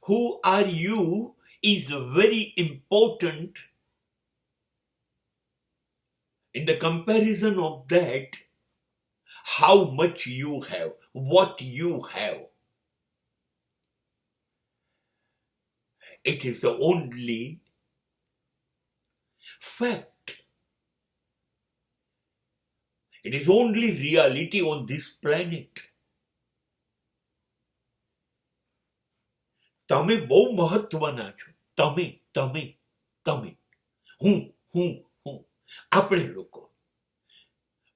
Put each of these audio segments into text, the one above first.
who are you is very important. In the comparison of that, how much you have, what you have. It is the only fact. It is only reality on this planet. તમે બહુ મહત્વના છો. તમે તમે તમે હું હું હું આપણે લોકો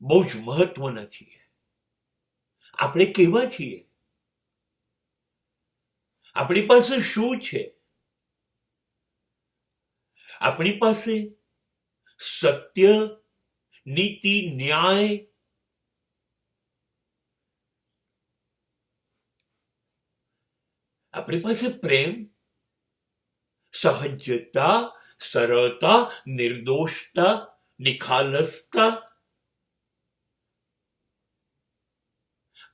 બહુ જ મહત્વના છીએ. આપણે કેવા છીએ? આપણી પાસે શું છે? આપણી પાસે સત્ય, નીતિ, ન્યાય, આપણી પાસે પ્રેમ, સહજતા, સરળતા, નિર્દોષતા, નિખાલસતા,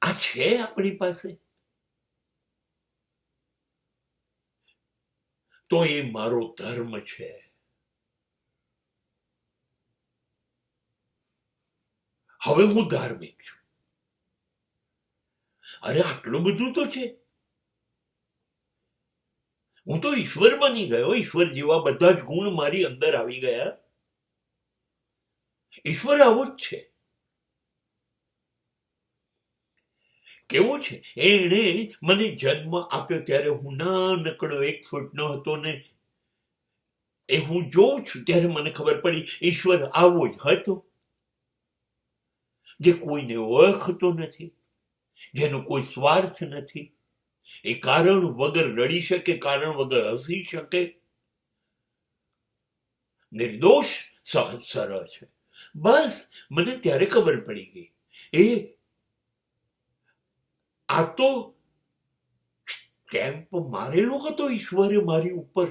આ છે આપણી પાસે. તો એ મારો ધર્મ છે. હવે હું ધાર્મિક છું. અરે આટલું બધું તો છે. હું તો ઈશ્વર બની ગયો. ઈશ્વર જેવા બધા જ ગુણ મારી અંદર આવી ગયા. ઈશ્વર આવો જ છે. કેવો છે? એણે મને જન્મ આપ્યો ત્યારે હું નાનકડો 1 ફૂટનો હતો ને એ હું જોઉં છું ત્યારે મને ખબર પડી ઈશ્વર આવો જ હતો, જે કોઈને ઓળખતો નથી, જેનો કોઈ સ્વાર્થ નથી. એ કારણ વગર રડી શકે, કારણ વગર હસી શકે, નિર્દોષ, સહજ, સરળ છે. બસ મને ત્યારે ખબર પડી ગઈ આ તો કેમ્પ મારેલો હતો ઈશ્વરે મારી ઉપર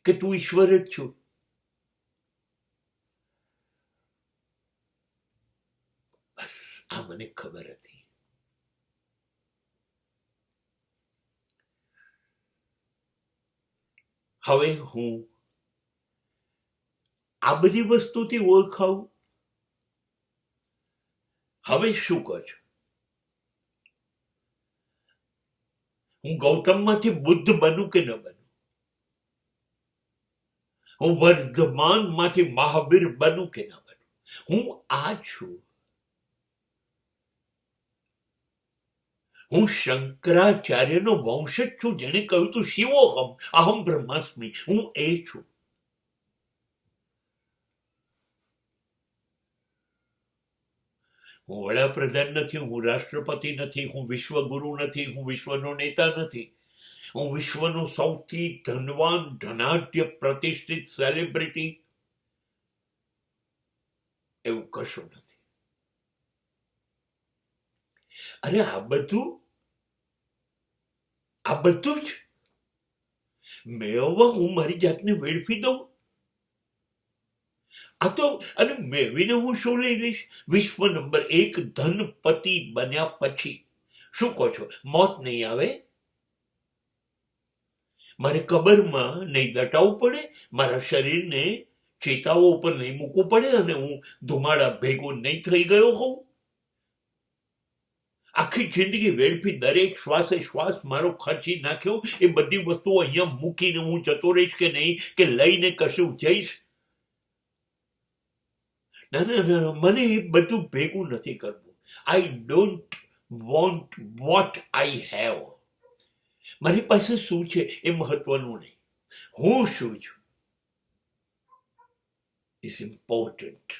કે તું ઈશ્વર જ છું. બસ આ મને ખબર હતી. હવે હું આ બધી વસ્તુથી ઓળખાવું. હવે શું કરજો? હું ગૌતમમાંથી બુદ્ધ બનું કે ન બનું? હું વર્ધમાનમાંથી મહાવીર બનું કે ન બનું? હું આ છું. હું શંકરાચાર્યનો વંશજ છું, જેને કહ્યું તું શિવોહમ અહમ બ્રહ્માસ્મિ. હું એ છું. હું વડાપ્રધાન નથી, હું રાષ્ટ્રપતિ નથી, હું વિશ્વગુરુ નથી, હું વિશ્વનો નેતા નથી, હું વિશ્વનો સૌથી ધનવાન, ધનાઢ્ય, પ્રતિષ્ઠિત સેલિબ્રિટી એવું કશું નથી. અરે આ બધું જ મેળવવા હું મારી જાતને વેડફી દઉં? આ તો અને મેળવીને હું શું લઈ લઈશ? વિશ્વ નંબર 1 ધનપતિ બન્યા પછી શું કહો છો? મોત નહીં આવે? મારે કબરમાં નહીં દટાવવું પડે? મારા શરીરને ચેતાઓ ઉપર નહીં મૂકવું પડે અને હું ધુમાડા ભેગો નહીં થઈ ગયો હોઉં? આખી જિંદગી વેડફી દરેક શ્વાસે શ્વાસ મારો ખર્ચી નાખ્યો એ બધી વસ્તુઓ અહીંયા મૂકીને હું જતો રહીશ કે નહીં, કે લઈને કશું જઈશ? ના ના ના, મને એ બધું ભેગું નથી કરવું. I don't want what I have. મારી પાસે શું છે એ મહત્વનું નહીં. હું શું છું ઇઝ ઇમ્પોર્ટન્ટ.